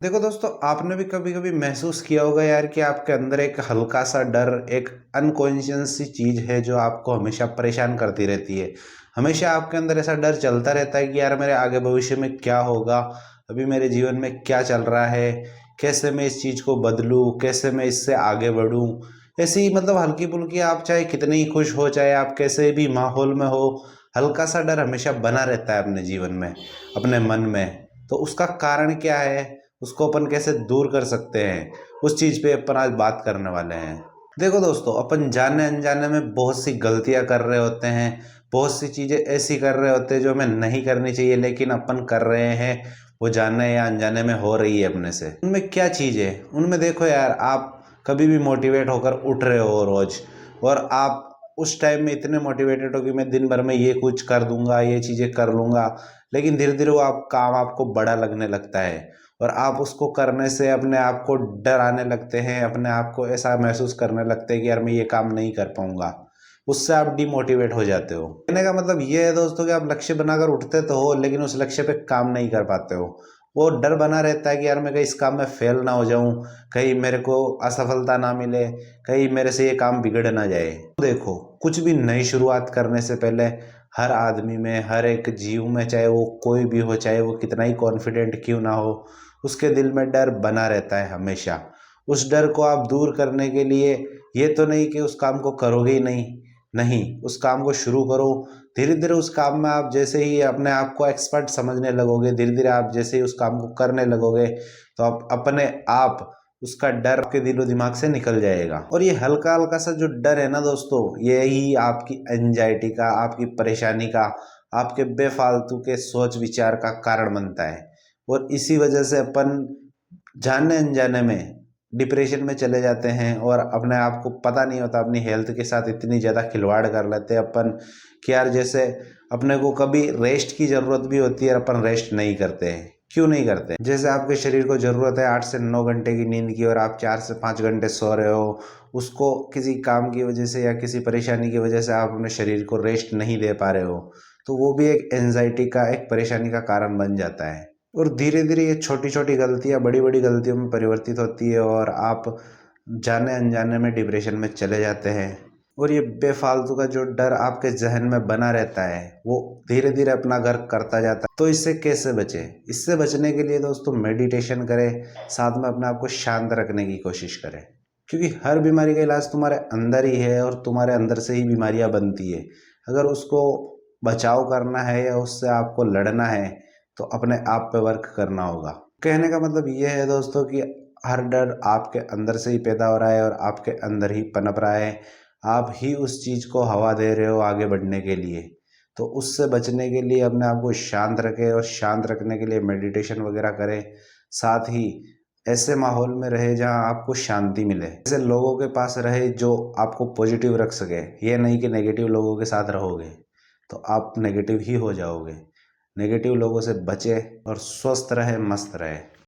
देखो दोस्तों, आपने भी कभी कभी महसूस किया होगा यार कि आपके अंदर एक हल्का सा डर, एक अनकॉन्शियस सी चीज है जो आपको हमेशा परेशान करती रहती है। हमेशा आपके अंदर ऐसा डर चलता रहता है कि यार मेरे आगे भविष्य में क्या होगा, अभी मेरे जीवन में क्या चल रहा है, कैसे मैं इस चीज को बदलूं, कैसे मैं इससे आगे बढ़ूं। ऐसी मतलब हल्की फुल्की, आप चाहे कितने ही खुश हो, चाहे आप कैसे भी माहौल में हो, हल्का सा डर हमेशा बना रहता है अपने जीवन में, अपने मन में। तो उसका कारण क्या है, उसको अपन कैसे दूर कर सकते हैं, उस चीज पे अपन आज बात करने वाले हैं। देखो दोस्तों, अपन जाने अनजाने में बहुत सी गलतियां कर रहे होते हैं, बहुत सी चीजें ऐसी कर रहे होते हैं जो हमें नहीं करनी चाहिए, लेकिन अपन कर रहे हैं। वो जाने या अनजाने में हो रही है अपने से। उनमें क्या चीज है, उनमें देखो यार, आप कभी भी मोटिवेट होकर उठ रहे हो रोज, और आप उस टाइम में इतने मोटिवेटेड हो कि मैं दिन भर में ये कुछ कर दूंगा, ये चीजें कर लूंगा, लेकिन धीरे धीरे वो आप काम आपको बड़ा लगने लगता है, और आप उसको करने से अपने आप को डर आने लगते हैं, अपने आप को ऐसा महसूस करने लगते हैं कि यार मैं ये काम नहीं कर पाऊंगा। उससे आप डिमोटिवेट हो जाते हो। कहने का मतलब ये है दोस्तों कि आप लक्ष्य बनाकर उठते तो हो, लेकिन उस लक्ष्य पे काम नहीं कर पाते हो। वो डर बना रहता है कि यार मैं कहीं इस काम में फेल ना हो जाऊं, कहीं मेरे को असफलता ना मिले, कहीं मेरे से ये काम बिगड़ ना जाए। देखो, कुछ भी नई शुरुआत करने से पहले हर आदमी में, हर एक जीव में, चाहे वो कोई भी हो, चाहे वो कितना ही कॉन्फिडेंट क्यों ना हो, उसके दिल में डर बना रहता है हमेशा। उस डर को आप दूर करने के लिए, ये तो नहीं कि उस काम को करोगे ही नहीं, नहीं, उस काम को शुरू करो। धीरे धीरे उस काम में आप जैसे ही अपने आप को एक्सपर्ट समझने लगोगे, धीरे धीरे आप जैसे ही उस काम को करने लगोगे, तो आप अपने आप उसका डर आपके दिलो दिमाग से निकल जाएगा। और ये हल्का हल्का सा जो डर है ना दोस्तों, यही आपकी एंजाइटी का, आपकी परेशानी का, आपके बेफालतू के सोच विचार का कारण बनता है। और इसी वजह से अपन जाने अनजाने में डिप्रेशन में चले जाते हैं, और अपने आप को पता नहीं होता, अपनी हेल्थ के साथ इतनी ज़्यादा खिलवाड़ कर लेते हैं अपन कि यार जैसे अपने को कभी रेस्ट की ज़रूरत भी होती है, अपन रेस्ट नहीं करते हैं। क्यों नहीं करते? जैसे आपके शरीर को ज़रूरत है 8 से 9 घंटे की नींद की, और आप 4 से 5 घंटे सो रहे हो, उसको किसी काम की वजह से या किसी परेशानी की वजह से आप अपने शरीर को रेस्ट नहीं दे पा रहे हो, तो वो भी एक एंजाइटी का, एक परेशानी का कारण बन जाता है। और धीरे धीरे ये छोटी छोटी गलतियां बड़ी बड़ी गलतियों में परिवर्तित होती है, और आप जाने अनजाने में डिप्रेशन में चले जाते हैं। और ये बेफालतू का जो डर आपके जहन में बना रहता है, वो धीरे धीरे अपना घर करता जाता है। तो इससे कैसे बचे? इससे बचने के लिए दोस्तों मेडिटेशन करें, साथ में अपने आप को शांत रखने की कोशिश करें, क्योंकि हर बीमारी का इलाज तुम्हारे अंदर ही है, और तुम्हारे अंदर से ही बीमारियां बनती है। अगर उसको बचाव करना है या उससे आपको लड़ना है, तो अपने आप पे वर्क करना होगा। कहने का मतलब ये है दोस्तों कि हर डर आपके अंदर से ही पैदा हो रहा है, और आपके अंदर ही पनप रहा है। आप ही उस चीज़ को हवा दे रहे हो आगे बढ़ने के लिए। तो उससे बचने के लिए अपने आप को शांत रखें, और शांत रखने के लिए मेडिटेशन वगैरह करें। साथ ही ऐसे माहौल में रहे जहां आपको शांति मिले, ऐसे लोगों के पास रहे जो आपको पॉजिटिव रख सके। ये नहीं कि नेगेटिव लोगों के साथ रहोगे तो आप नेगेटिव ही हो जाओगे। नेगेटिव लोगों से बचे और स्वस्थ रहे, मस्त रहे।